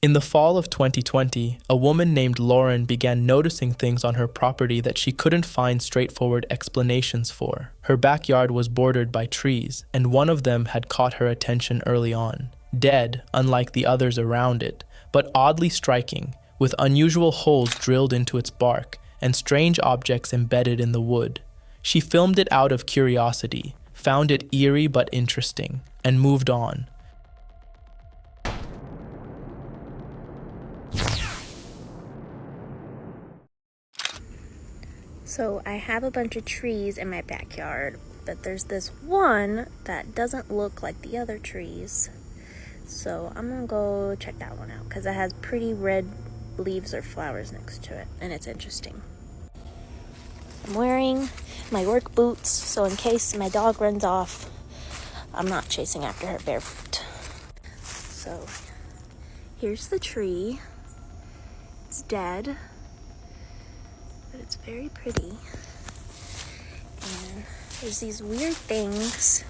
In the fall of 2020, a woman named Lauren began noticing things on her property that she couldn't find straightforward explanations for. Her backyard was bordered by trees, and one of them had caught her attention early on. Dead, unlike the others around it, but oddly striking, with unusual holes drilled into its bark and strange objects embedded in the wood. She filmed it out of curiosity, found it eerie but interesting, and moved on. So I have a bunch of trees in my backyard, but there's this one that doesn't look like the other trees. So I'm gonna go check that one out because it has pretty red leaves or flowers next to it, and it's interesting. I'm wearing my work boots, so in case my dog runs off, I'm not chasing after her barefoot. So here's the tree. It's dead, but it's very pretty. And there's these weird things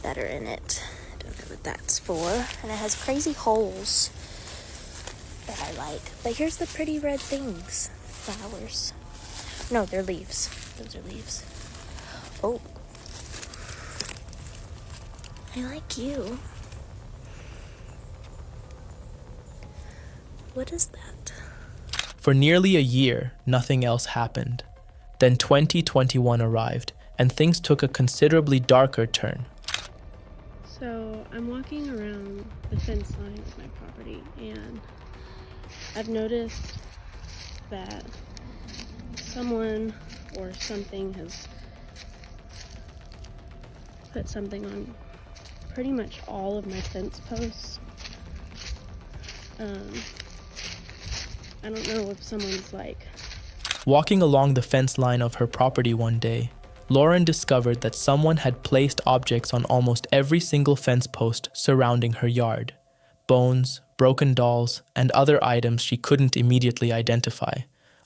that are in it. I don't know what that's for. And it has crazy holes that I like. But here's the pretty red things. Flowers. No, they're leaves. Those are leaves. Oh. I like you. What is that? For nearly a year, nothing else happened. Then 2021 arrived, and things took a considerably darker turn. So I'm walking around the fence line of my property, and I've noticed that someone or something has put something on pretty much all of my fence posts. I don't know if someone's like... Walking along the fence line of her property one day, Lauren discovered that someone had placed objects on almost every single fence post surrounding her yard. Bones, broken dolls, and other items she couldn't immediately identify,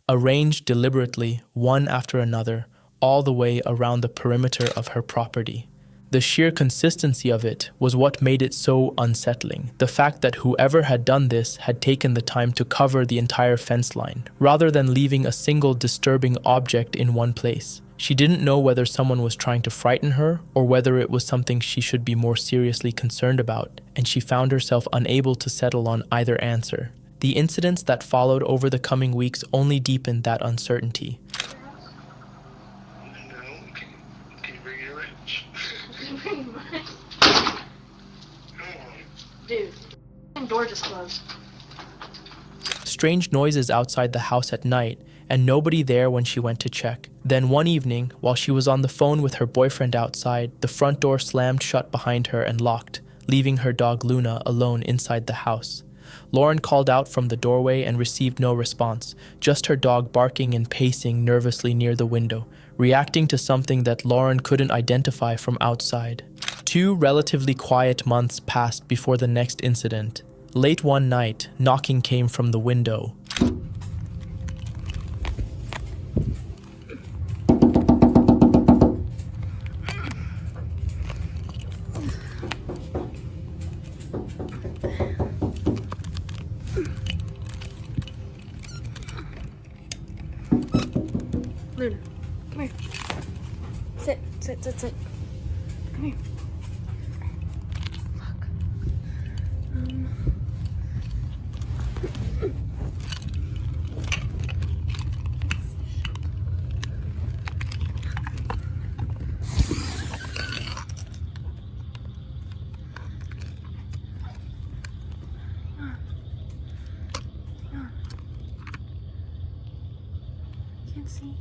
arranged deliberately, one after another, all the way around the perimeter of her property. The sheer consistency of it was what made it so unsettling. The fact that whoever had done this had taken the time to cover the entire fence line, rather than leaving a single disturbing object in one place. She didn't know whether someone was trying to frighten her or whether it was something she should be more seriously concerned about, and she found herself unable to settle on either answer. The incidents that followed over the coming weeks only deepened that uncertainty. Dude, the door just closed. Strange noises outside the house at night, and nobody there when she went to check. Then one evening, while she was on the phone with her boyfriend outside, the front door slammed shut behind her and locked, leaving her dog Luna alone inside the house. Lauren called out from the doorway and received no response, just her dog barking and pacing nervously near the window, reacting to something that Lauren couldn't identify from outside. 2 relatively quiet months passed before the next incident. Late one night, knocking came from the window. Luna, come here. Sit. Come here. Fuck. Can't see.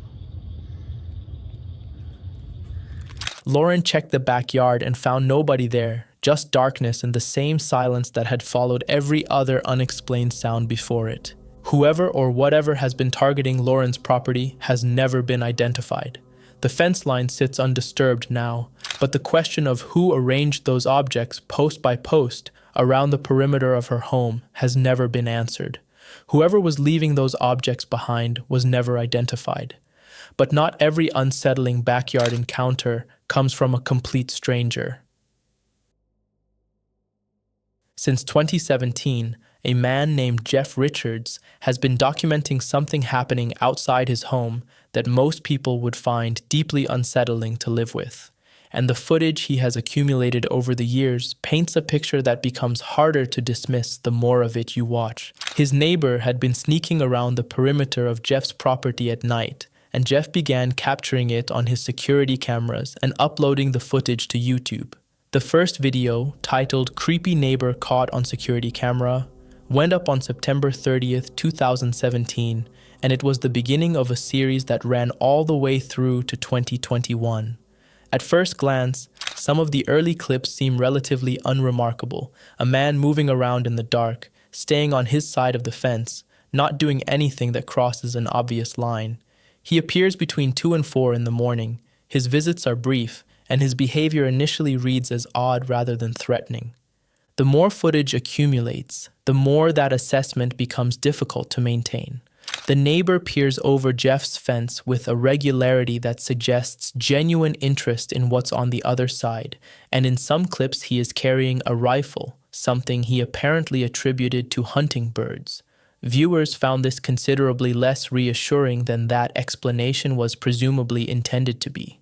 Lauren checked the backyard and found nobody there, just darkness and the same silence that had followed every other unexplained sound before it. Whoever or whatever has been targeting Lauren's property has never been identified. The fence line sits undisturbed now, but the question of who arranged those objects post by post around the perimeter of her home has never been answered. Whoever was leaving those objects behind was never identified. But not every unsettling backyard encounter comes from a complete stranger. Since 2017, A man named Jeff Richards has been documenting something happening outside his home that most people would find deeply unsettling to live with. And the footage he has accumulated over the years paints a picture that becomes harder to dismiss the more of it you watch. His neighbor had been sneaking around the perimeter of Jeff's property at night, and Jeff began capturing it on his security cameras and uploading the footage to YouTube. The first video, titled "Creepy Neighbor Caught on Security Camera," went up on September 30th, 2017, and it was the beginning of a series that ran all the way through to 2021. At first glance, some of the early clips seem relatively unremarkable. A man moving around in the dark, staying on his side of the fence, not doing anything that crosses an obvious line. He appears between 2 and 4 in the morning. His visits are brief, and his behavior initially reads as odd rather than threatening. The more footage accumulates, the more that assessment becomes difficult to maintain. The neighbor peers over Jeff's fence with a regularity that suggests genuine interest in what's on the other side, and in some clips he is carrying a rifle, something he apparently attributed to hunting birds. Viewers found this considerably less reassuring than that explanation was presumably intended to be.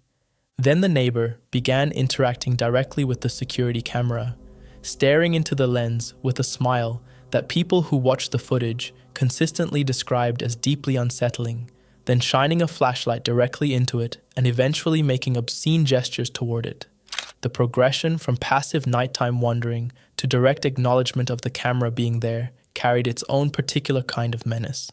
Then the neighbor began interacting directly with the security camera, staring into the lens with a smile that people who watched the footage consistently described as deeply unsettling, then shining a flashlight directly into it and eventually making obscene gestures toward it. The progression from passive nighttime wandering to direct acknowledgement of the camera being there carried its own particular kind of menace.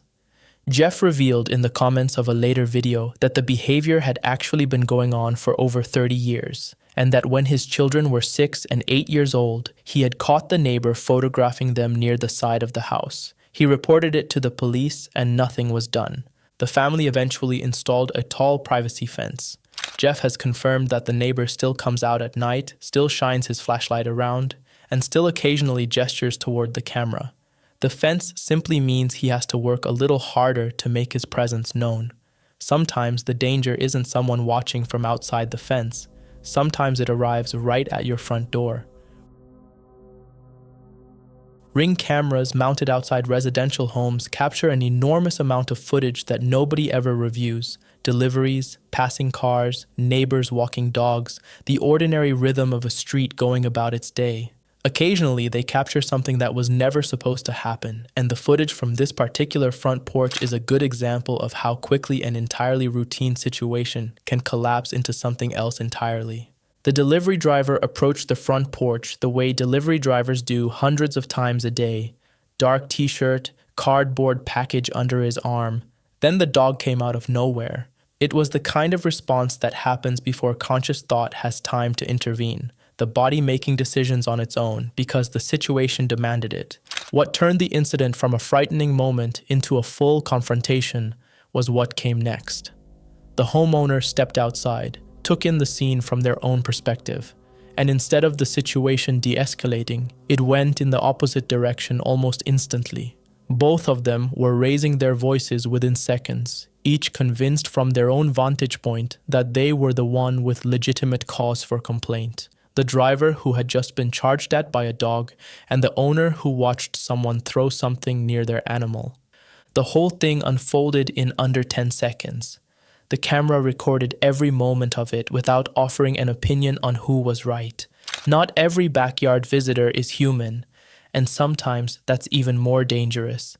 Jeff revealed in the comments of a later video that the behavior had actually been going on for over 30 years, and that when his children were 6 and 8 years old, he had caught the neighbor photographing them near the side of the house. He reported it to the police and nothing was done. The family eventually installed a tall privacy fence. Jeff has confirmed that the neighbor still comes out at night, still shines his flashlight around, and still occasionally gestures toward the camera. The fence simply means he has to work a little harder to make his presence known. Sometimes the danger isn't someone watching from outside the fence. Sometimes it arrives right at your front door. Ring cameras mounted outside residential homes capture an enormous amount of footage that nobody ever reviews. Deliveries, passing cars, neighbors walking dogs, the ordinary rhythm of a street going about its day. Occasionally, they capture something that was never supposed to happen, and the footage from this particular front porch is a good example of how quickly an entirely routine situation can collapse into something else entirely. The delivery driver approached the front porch the way delivery drivers do hundreds of times a day. Dark t-shirt, cardboard package under his arm. Then the dog came out of nowhere. It was the kind of response that happens before conscious thought has time to intervene. The body making decisions on its own because the situation demanded it. What turned the incident from a frightening moment into a full confrontation was what came next. The homeowner stepped outside, took in the scene from their own perspective, and instead of the situation de-escalating, it went in the opposite direction almost instantly. Both of them were raising their voices within seconds, each convinced from their own vantage point that they were the one with legitimate cause for complaint. The driver who had just been charged at by a dog, and the owner who watched someone throw something near their animal. The whole thing unfolded in under 10 seconds. The camera recorded every moment of it without offering an opinion on who was right. Not every backyard visitor is human, and sometimes that's even more dangerous.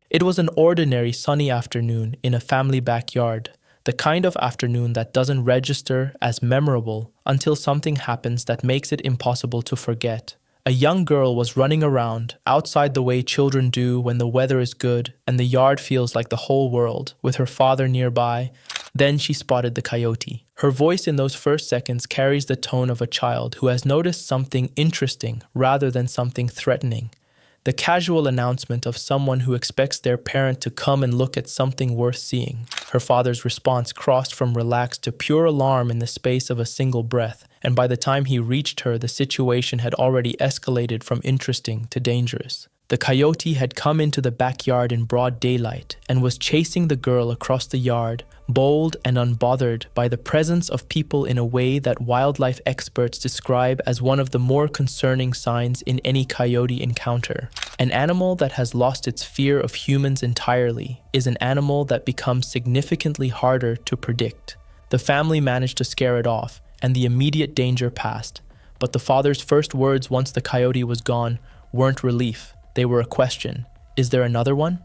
It was an ordinary sunny afternoon in a family backyard. The kind of afternoon that doesn't register as memorable until something happens that makes it impossible to forget. A young girl was running around outside the way children do when the weather is good and the yard feels like the whole world, with her father nearby. Then she spotted the coyote. Her voice in those first seconds carries the tone of a child who has noticed something interesting rather than something threatening. The casual announcement of someone who expects their parent to come and look at something worth seeing. Her father's response crossed from relaxed to pure alarm in the space of a single breath, and by the time he reached her, the situation had already escalated from interesting to dangerous. The coyote had come into the backyard in broad daylight and was chasing the girl across the yard, bold and unbothered by the presence of people in a way that wildlife experts describe as one of the more concerning signs in any coyote encounter. An animal that has lost its fear of humans entirely is an animal that becomes significantly harder to predict. The family managed to scare it off, and the immediate danger passed. But the father's first words once the coyote was gone weren't relief. They were a question. Is there another one?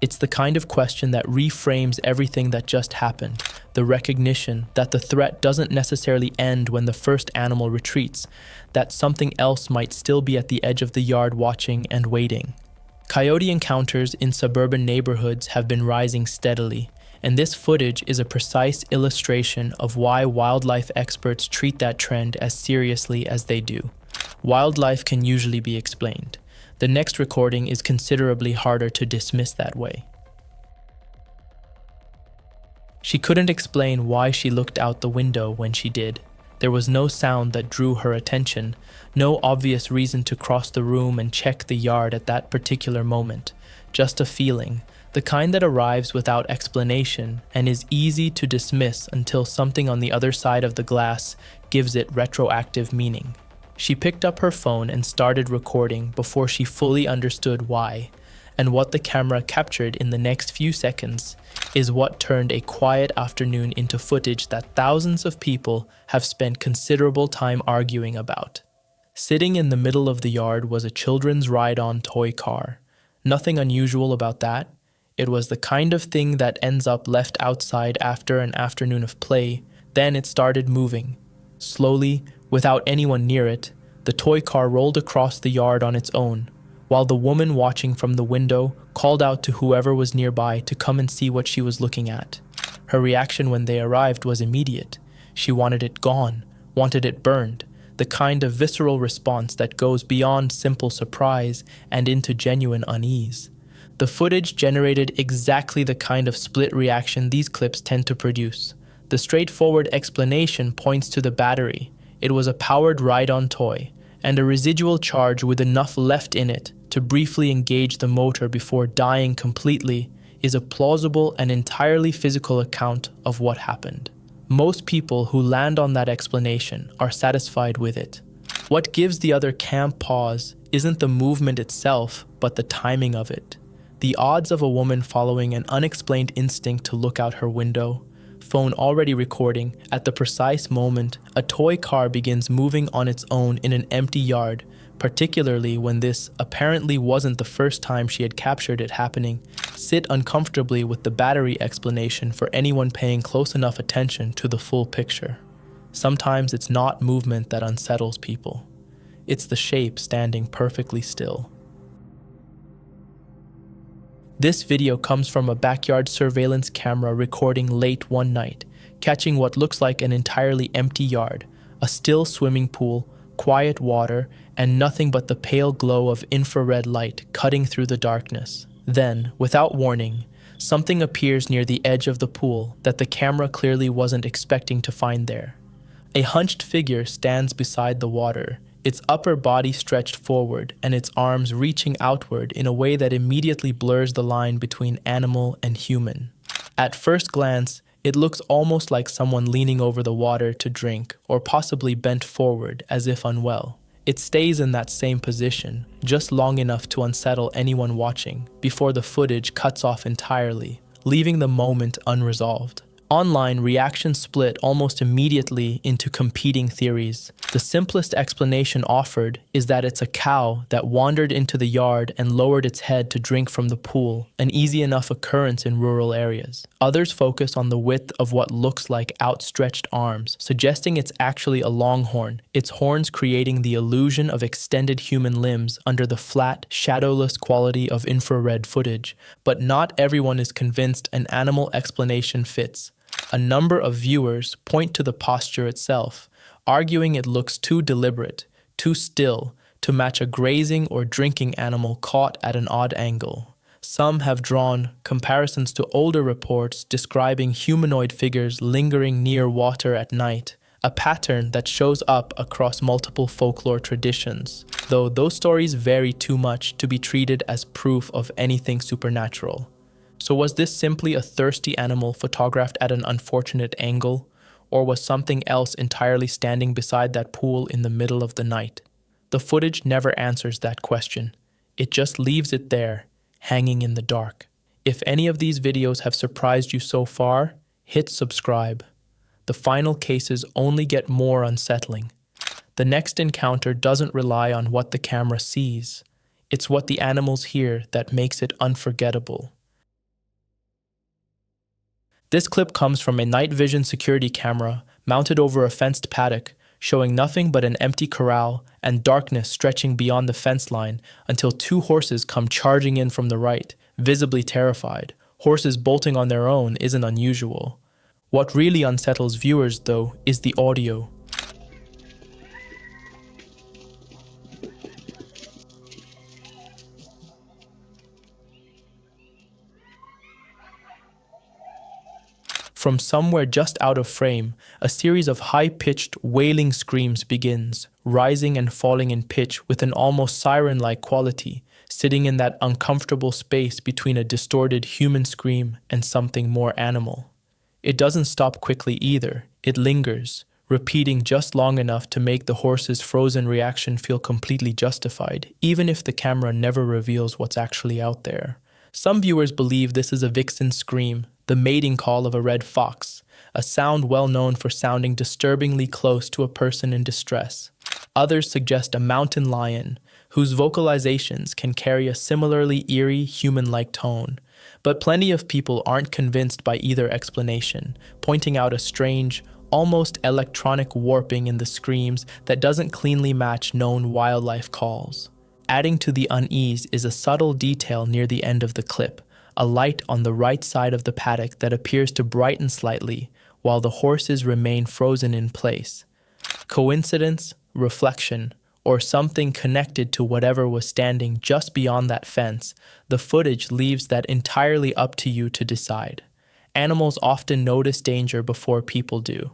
It's the kind of question that reframes everything that just happened. The recognition that the threat doesn't necessarily end when the first animal retreats, that something else might still be at the edge of the yard watching and waiting. Coyote encounters in suburban neighborhoods have been rising steadily, and this footage is a precise illustration of why wildlife experts treat that trend as seriously as they do. Wildlife can usually be explained. The next recording is considerably harder to dismiss that way. She couldn't explain why she looked out the window when she did. There was no sound that drew her attention, no obvious reason to cross the room and check the yard at that particular moment. Just a feeling, the kind that arrives without explanation and is easy to dismiss until something on the other side of the glass gives it retroactive meaning. She picked up her phone and started recording before she fully understood why, and what the camera captured in the next few seconds is what turned a quiet afternoon into footage that thousands of people have spent considerable time arguing about. Sitting in the middle of the yard was a children's ride-on toy car. Nothing unusual about that. It was the kind of thing that ends up left outside after an afternoon of play. Then it started moving. Slowly, without anyone near it, the toy car rolled across the yard on its own, while the woman watching from the window called out to whoever was nearby to come and see what she was looking at. Her reaction when they arrived was immediate. She wanted it gone, wanted it burned, the kind of visceral response that goes beyond simple surprise and into genuine unease. The footage generated exactly the kind of split reaction these clips tend to produce. The straightforward explanation points to the battery. It was a powered ride-on toy, and a residual charge with enough left in it to briefly engage the motor before dying completely is a plausible and entirely physical account of what happened. Most people who land on that explanation are satisfied with it. What gives the other camp pause isn't the movement itself, but the timing of it. The odds of a woman following an unexplained instinct to look out her window, phone already recording, at the precise moment a toy car begins moving on its own in an empty yard, particularly when this apparently wasn't the first time she had captured it happening, sit uncomfortably with the battery explanation for anyone paying close enough attention to the full picture. Sometimes it's not movement that unsettles people. It's the shape standing perfectly still. This video comes from a backyard surveillance camera recording late one night, catching what looks like an entirely empty yard, a still swimming pool, quiet water, and nothing but the pale glow of infrared light cutting through the darkness. Then, without warning, something appears near the edge of the pool that the camera clearly wasn't expecting to find there. A hunched figure stands beside the water, its upper body stretched forward and its arms reaching outward in a way that immediately blurs the line between animal and human. At first glance, it looks almost like someone leaning over the water to drink, or possibly bent forward as if unwell. It stays in that same position, just long enough to unsettle anyone watching, before the footage cuts off entirely, leaving the moment unresolved. Online, reactions split almost immediately into competing theories. The simplest explanation offered is that it's a cow that wandered into the yard and lowered its head to drink from the pool, an easy enough occurrence in rural areas. Others focus on the width of what looks like outstretched arms, suggesting it's actually a longhorn, its horns creating the illusion of extended human limbs under the flat, shadowless quality of infrared footage. But not everyone is convinced an animal explanation fits. A number of viewers point to the posture itself, arguing it looks too deliberate, too still, to match a grazing or drinking animal caught at an odd angle. Some have drawn comparisons to older reports describing humanoid figures lingering near water at night, a pattern that shows up across multiple folklore traditions, though those stories vary too much to be treated as proof of anything supernatural. So was this simply a thirsty animal photographed at an unfortunate angle, or was something else entirely standing beside that pool in the middle of the night? The footage never answers that question. It just leaves it there, hanging in the dark. If any of these videos have surprised you so far, hit subscribe. The final cases only get more unsettling. The next encounter doesn't rely on what the camera sees. It's what the animals hear that makes it unforgettable. This clip comes from a night vision security camera mounted over a fenced paddock, showing nothing but an empty corral and darkness stretching beyond the fence line until two horses come charging in from the right, visibly terrified. Horses bolting on their own isn't unusual. What really unsettles viewers, though, is the audio. From somewhere just out of frame, a series of high-pitched, wailing screams begins, rising and falling in pitch with an almost siren-like quality, sitting in that uncomfortable space between a distorted human scream and something more animal. It doesn't stop quickly either. It lingers, repeating just long enough to make the horse's frozen reaction feel completely justified, even if the camera never reveals what's actually out there. Some viewers believe this is a vixen scream, the mating call of a red fox, a sound well known for sounding disturbingly close to a person in distress. Others suggest a mountain lion, whose vocalizations can carry a similarly eerie, human-like tone. But plenty of people aren't convinced by either explanation, pointing out a strange, almost electronic warping in the screams that doesn't cleanly match known wildlife calls. Adding to the unease is a subtle detail near the end of the clip, a light on the right side of the paddock that appears to brighten slightly while the horses remain frozen in place. Coincidence, reflection, or something connected to whatever was standing just beyond that fence, the footage leaves that entirely up to you to decide. Animals often notice danger before people do.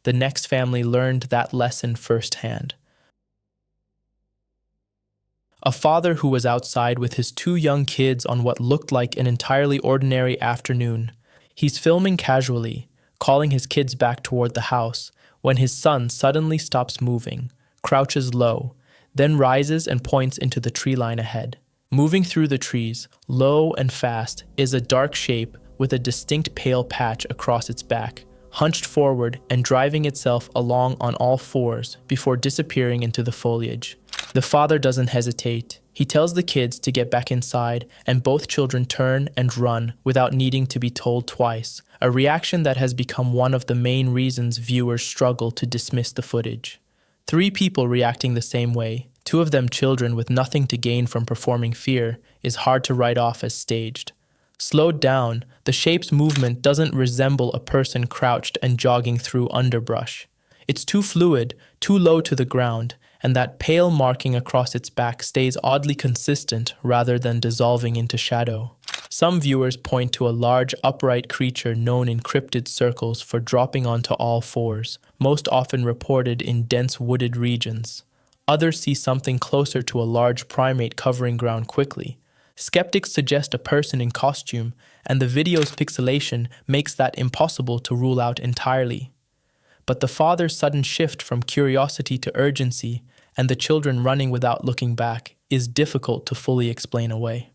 The next family learned that lesson firsthand. A father who was outside with his two young kids on what looked like an entirely ordinary afternoon. He's filming casually, calling his kids back toward the house, when his son suddenly stops moving, crouches low, then rises and points into the tree line ahead. Moving through the trees, low and fast, is a dark shape with a distinct pale patch across its back, hunched forward and driving itself along on all fours before disappearing into the foliage. The father doesn't hesitate. He tells the kids to get back inside, and both children turn and run without needing to be told twice, a reaction that has become one of the main reasons viewers struggle to dismiss the footage. 3 people reacting the same way, 2 of them children with nothing to gain from performing fear, is hard to write off as staged. Slowed down, the shape's movement doesn't resemble a person crouched and jogging through underbrush. It's too fluid, too low to the ground, and that pale marking across its back stays oddly consistent rather than dissolving into shadow. Some viewers point to a large, upright creature known in cryptid circles for dropping onto all fours, most often reported in dense wooded regions. Others see something closer to a large primate covering ground quickly. Skeptics suggest a person in costume, and the video's pixelation makes that impossible to rule out entirely. But the father's sudden shift from curiosity to urgency, and the children running without looking back, is difficult to fully explain away.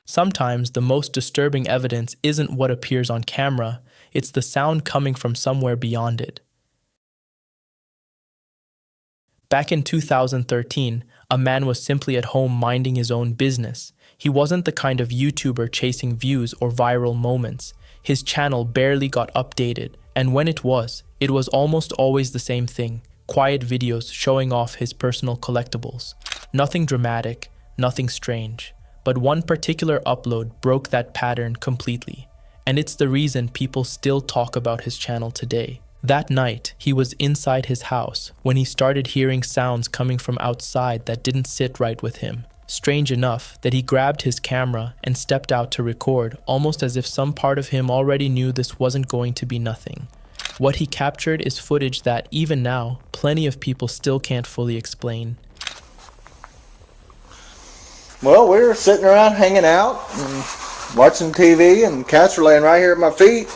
Sometimes the most disturbing evidence isn't what appears on camera, it's the sound coming from somewhere beyond it. Back in 2013, a man was simply at home minding his own business. He wasn't the kind of YouTuber chasing views or viral moments. His channel barely got updated, and when it was almost always the same thing, quiet videos showing off his personal collectibles. Nothing dramatic, nothing strange, but one particular upload broke that pattern completely, and it's the reason people still talk about his channel today. That night, he was inside his house when he started hearing sounds coming from outside that didn't sit right with him. Strange enough that he grabbed his camera and stepped out to record, almost as if some part of him already knew this wasn't going to be nothing. What he captured is footage that, even now, plenty of people still can't fully explain. Well, we were sitting around hanging out and watching TV, and cats were laying right here at my feet.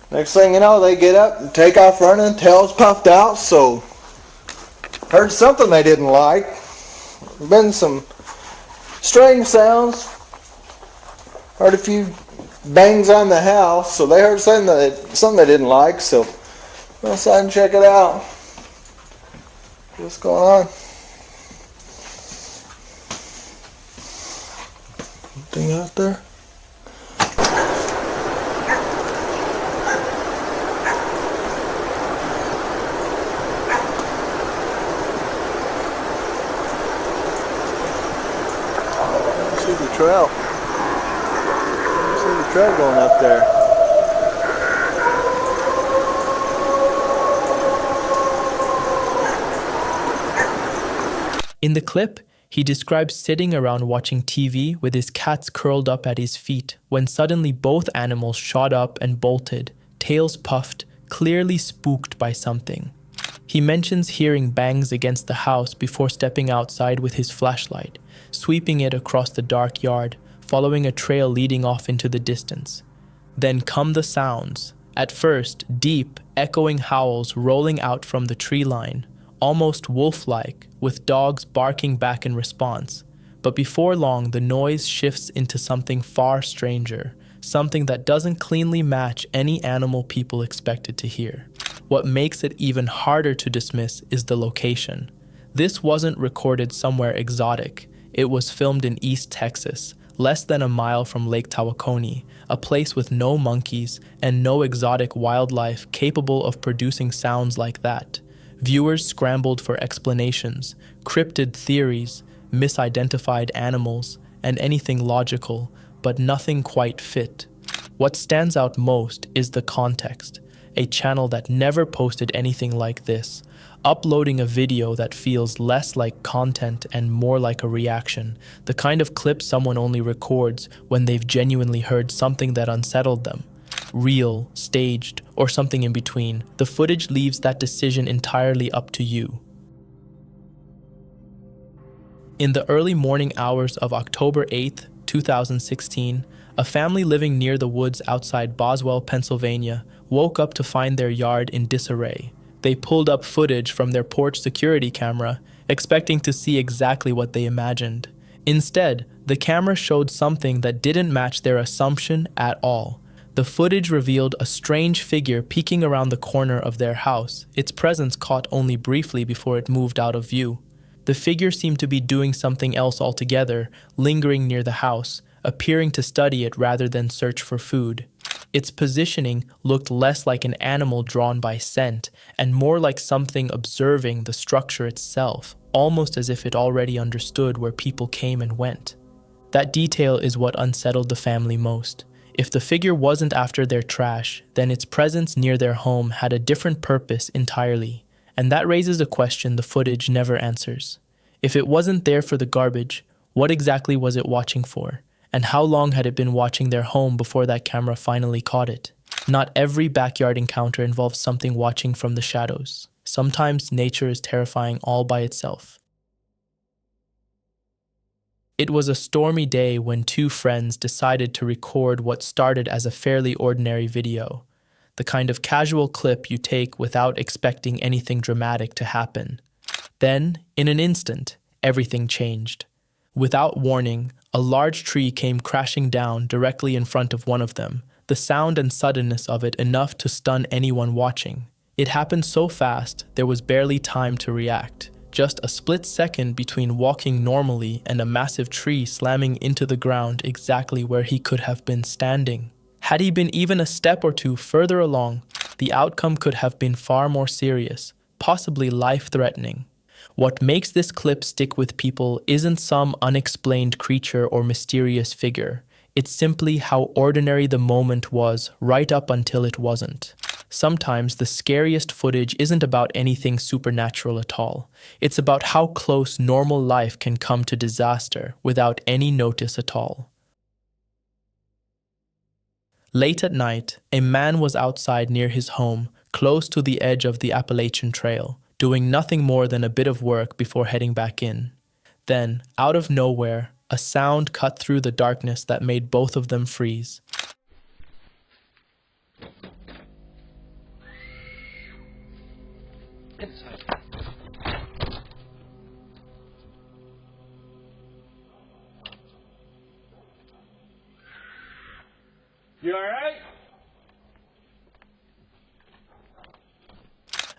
Next thing you know, they get up and take off running, tails puffed out, so heard something they didn't like. Been some strange sounds. Heard a few bangs on the house, so they heard something they didn't like, so went outside and check it out. What's going on? Anything out there? I see the trail. I see the trail going up there. In the clip, he describes sitting around watching TV with his cats curled up at his feet when suddenly both animals shot up and bolted, tails puffed, clearly spooked by something. He mentions hearing bangs against the house before stepping outside with his flashlight, sweeping it across the dark yard, following a trail leading off into the distance. Then come the sounds. At first, deep, echoing howls rolling out from the tree line, almost wolf-like, with dogs barking back in response. But before long, the noise shifts into something far stranger, something that doesn't cleanly match any animal people expected to hear. What makes it even harder to dismiss is the location. This wasn't recorded somewhere exotic. It was filmed in East Texas, less than a mile from Lake Tawakoni, a place with no monkeys and no exotic wildlife capable of producing sounds like that. Viewers scrambled for explanations, cryptid theories, misidentified animals, and anything logical, but nothing quite fit. What stands out most is the context. A channel that never posted anything like this, uploading a video that feels less like content and more like a reaction, the kind of clip someone only records when they've genuinely heard something that unsettled them. Real, staged, or something in between, the footage leaves that decision entirely up to you. In the early morning hours of October 8, 2016, a family living near the woods outside Boswell, Pennsylvania, woke up to find their yard in disarray. They pulled up footage from their porch security camera, expecting to see exactly what they imagined. Instead, the camera showed something that didn't match their assumption at all. The footage revealed a strange figure peeking around the corner of their house, its presence caught only briefly before it moved out of view. The figure seemed to be doing something else altogether, lingering near the house, appearing to study it rather than search for food. Its positioning looked less like an animal drawn by scent and more like something observing the structure itself, almost as if it already understood where people came and went. That detail is what unsettled the family most. If the figure wasn't after their trash, then its presence near their home had a different purpose entirely, and that raises a question the footage never answers. If it wasn't there for the garbage, what exactly was it watching for? And how long had it been watching their home before that camera finally caught it? Not every backyard encounter involves something watching from the shadows. Sometimes nature is terrifying all by itself. It was a stormy day when two friends decided to record what started as a fairly ordinary video, the kind of casual clip you take without expecting anything dramatic to happen. Then, in an instant, everything changed. Without warning, a large tree came crashing down directly in front of one of them, the sound and suddenness of it enough to stun anyone watching. It happened so fast, there was barely time to react. Just a split second between walking normally and a massive tree slamming into the ground exactly where he could have been standing. Had he been even a step or two further along, the outcome could have been far more serious, possibly life-threatening. What makes this clip stick with people isn't some unexplained creature or mysterious figure. It's simply how ordinary the moment was right up until it wasn't. Sometimes the scariest footage isn't about anything supernatural at all. It's about how close normal life can come to disaster without any notice at all. Late at night, a man was outside near his home, close to the edge of the Appalachian Trail, doing nothing more than a bit of work before heading back in. Then, out of nowhere, a sound cut through the darkness that made both of them freeze. You alright?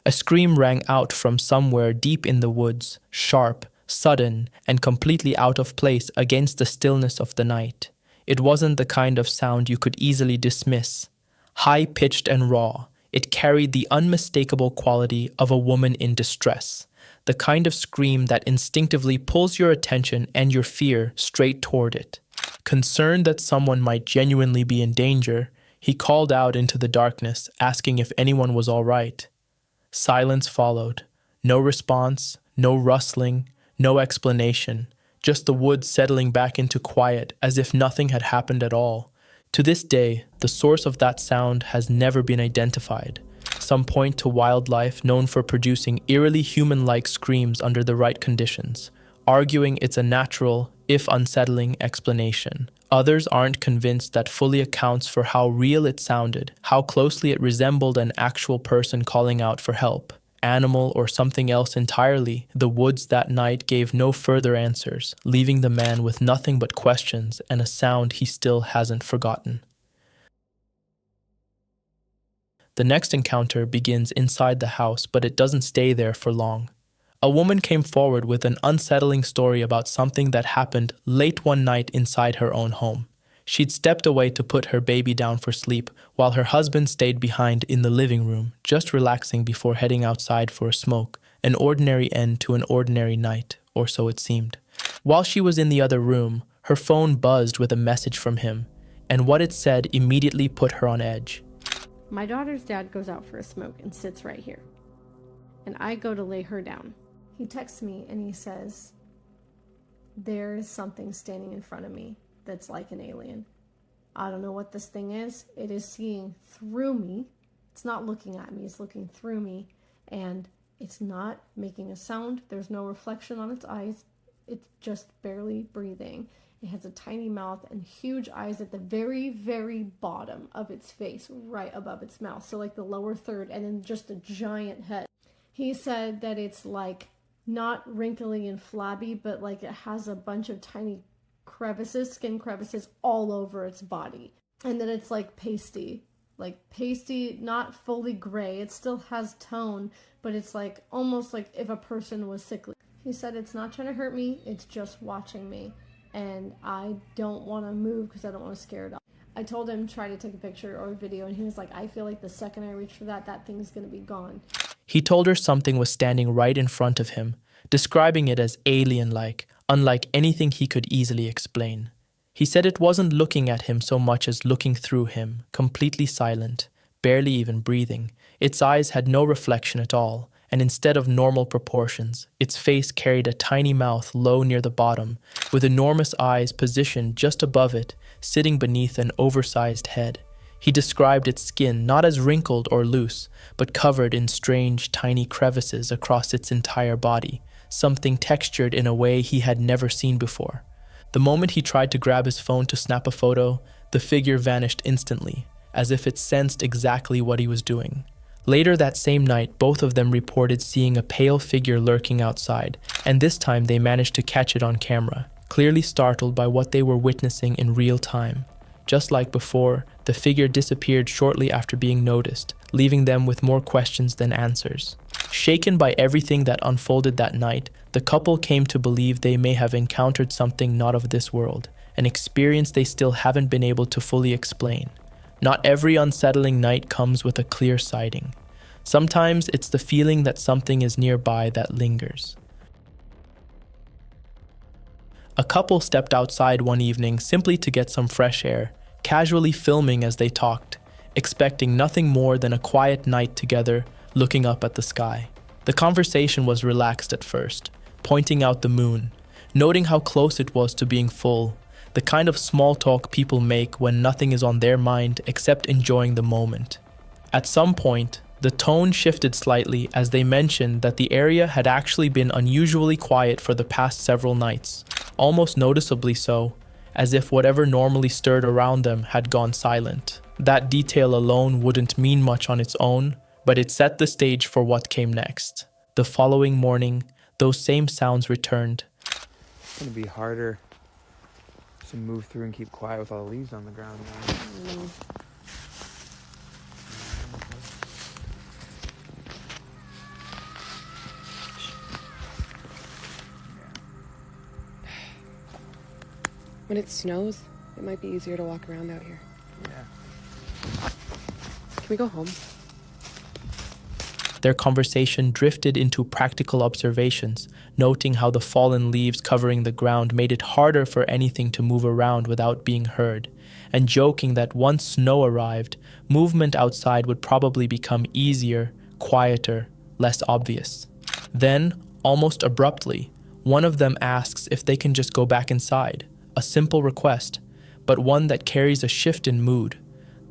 A scream rang out from somewhere deep in the woods, sharp, sudden, and completely out of place against the stillness of the night. It wasn't the kind of sound you could easily dismiss. High-pitched and raw, it carried the unmistakable quality of a woman in distress, the kind of scream that instinctively pulls your attention and your fear straight toward it. Concerned that someone might genuinely be in danger, he called out into the darkness, asking if anyone was all right. Silence followed. No response, no rustling, no explanation, just the woods settling back into quiet as if nothing had happened at all. To this day, the source of that sound has never been identified. Some point to wildlife known for producing eerily human-like screams under the right conditions, arguing it's a natural, if unsettling, explanation. Others aren't convinced that fully accounts for how real it sounded, how closely it resembled an actual person calling out for help. Animal or something else entirely, the woods that night gave no further answers, leaving the man with nothing but questions and a sound he still hasn't forgotten. The next encounter begins inside the house, but it doesn't stay there for long. A woman came forward with an unsettling story about something that happened late one night inside her own home. She'd stepped away to put her baby down for sleep, while her husband stayed behind in the living room, just relaxing before heading outside for a smoke, an ordinary end to an ordinary night, or so it seemed. While she was in the other room, her phone buzzed with a message from him, and what it said immediately put her on edge. My daughter's dad goes out for a smoke and sits right here, and I go to lay her down. He texts me and he says, "There's something standing in front of me that's like an alien. I don't know what this thing is. It is seeing through me. It's not looking at me, it's looking through me. And it's not making a sound. There's no reflection on its eyes. It's just barely breathing. It has a tiny mouth and huge eyes at the very, very bottom of its face, right above its mouth. So like the lower third, and then just a giant head." He said that it's like not wrinkly and flabby, but like it has a bunch of tiny crevices, skin crevices all over its body. And that it's like pasty, not fully gray. It still has tone, but it's like almost like if a person was sickly. He said it's not trying to hurt me, it's just watching me. And I don't want to move because I don't want to scare it off. I told him try to take a picture or a video, and he was like, I feel like the second I reach for that thing's going to be gone. He told her something was standing right in front of him, describing it as alien-like, unlike anything he could easily explain. He said it wasn't looking at him so much as looking through him, completely silent, barely even breathing. Its eyes had no reflection at all, and instead of normal proportions, its face carried a tiny mouth low near the bottom, with enormous eyes positioned just above it, sitting beneath an oversized head. He described its skin not as wrinkled or loose, but covered in strange, tiny crevices across its entire body, something textured in a way he had never seen before. The moment he tried to grab his phone to snap a photo, the figure vanished instantly, as if it sensed exactly what he was doing. Later that same night, both of them reported seeing a pale figure lurking outside, and this time they managed to catch it on camera, clearly startled by what they were witnessing in real time. Just like before, the figure disappeared shortly after being noticed, leaving them with more questions than answers. Shaken by everything that unfolded that night, the couple came to believe they may have encountered something not of this world, an experience they still haven't been able to fully explain. Not every unsettling night comes with a clear sighting. Sometimes it's the feeling that something is nearby that lingers. A couple stepped outside one evening simply to get some fresh air, casually filming as they talked, expecting nothing more than a quiet night together, looking up at the sky. The conversation was relaxed at first, pointing out the moon, noting how close it was to being full. the kind of small talk people make when nothing is on their mind except enjoying the moment. At some point, the tone shifted slightly as they mentioned that the area had actually been unusually quiet for the past several nights, almost noticeably so, as if whatever normally stirred around them had gone silent. That detail alone wouldn't mean much on its own, but it set the stage for what came next. The following morning, those same sounds returned. It's going to be harder to move through and keep quiet with all the leaves on the ground now. When it snows, it might be easier to walk around out here. Yeah. Can we go home? Their conversation drifted into practical observations, noting how the fallen leaves covering the ground made it harder for anything to move around without being heard, and joking that once snow arrived, movement outside would probably become easier, quieter, less obvious. Then, almost abruptly, one of them asks if they can just go back inside, a simple request, but one that carries a shift in mood,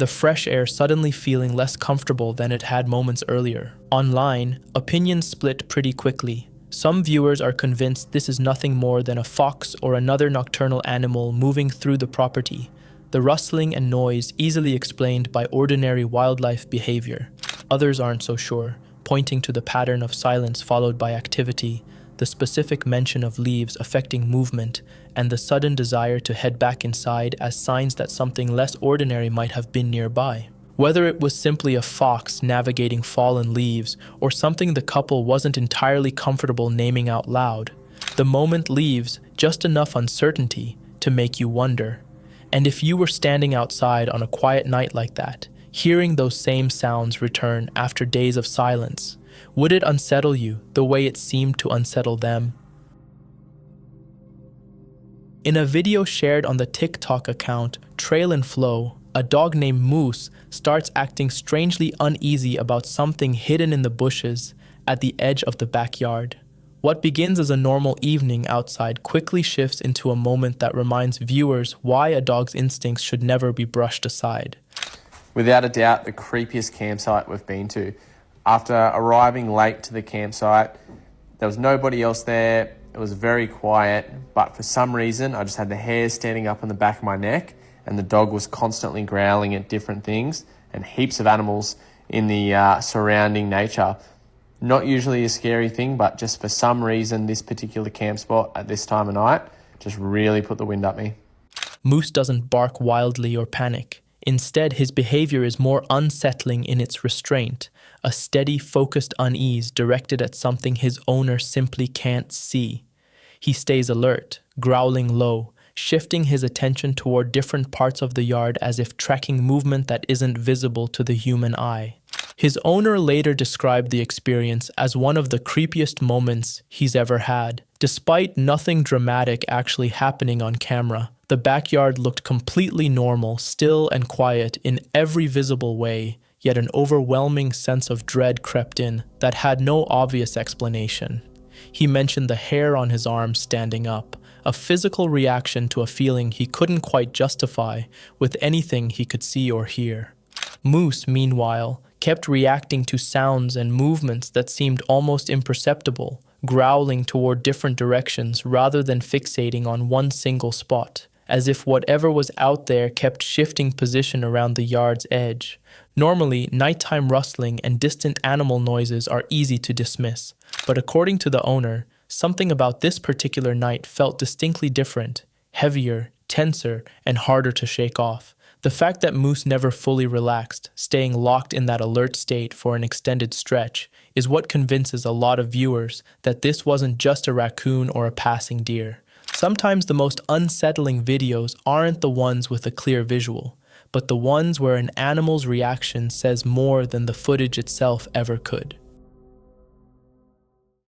the fresh air suddenly feeling less comfortable than it had moments earlier. Online, opinions split pretty quickly. Some viewers are convinced this is nothing more than a fox or another nocturnal animal moving through the property, the rustling and noise easily explained by ordinary wildlife behavior. Others aren't so sure, pointing to the pattern of silence followed by activity, the specific mention of leaves affecting movement, and the sudden desire to head back inside as signs that something less ordinary might have been nearby. Whether it was simply a fox navigating fallen leaves or something the couple wasn't entirely comfortable naming out loud, the moment leaves just enough uncertainty to make you wonder. And if you were standing outside on a quiet night like that, hearing those same sounds return after days of silence, would it unsettle you the way it seemed to unsettle them? In a video shared on the TikTok account Trail and Flow, a dog named Moose starts acting strangely uneasy about something hidden in the bushes at the edge of the backyard. What begins as a normal evening outside quickly shifts into a moment that reminds viewers why a dog's instincts should never be brushed aside. Without a doubt, the creepiest campsite we've been to. After arriving late to the campsite, there was nobody else there. It was very quiet, but for some reason, I just had the hairs standing up on the back of my neck, and the dog was constantly growling at different things, and heaps of animals in the surrounding nature. Not usually a scary thing, but just for some reason, this particular camp spot at this time of night just really put the wind up me. Moose doesn't bark wildly or panic. Instead, his behavior is more unsettling in its restraint, a steady, focused unease directed at something his owner simply can't see. He stays alert, growling low, shifting his attention toward different parts of the yard as if tracking movement that isn't visible to the human eye. His owner later described the experience as one of the creepiest moments he's ever had. Despite nothing dramatic actually happening on camera, the backyard looked completely normal, still and quiet in every visible way, yet an overwhelming sense of dread crept in that had no obvious explanation. He mentioned the hair on his arm standing up, a physical reaction to a feeling he couldn't quite justify with anything he could see or hear. Moose, meanwhile, kept reacting to sounds and movements that seemed almost imperceptible, growling toward different directions rather than fixating on one single spot, as if whatever was out there kept shifting position around the yard's edge. Normally, nighttime rustling and distant animal noises are easy to dismiss, but according to the owner, something about this particular night felt distinctly different, heavier, tenser, and harder to shake off. The fact that Moose never fully relaxed, staying locked in that alert state for an extended stretch, is what convinces a lot of viewers that this wasn't just a raccoon or a passing deer. Sometimes the most unsettling videos aren't the ones with a clear visual, but the ones where an animal's reaction says more than the footage itself ever could.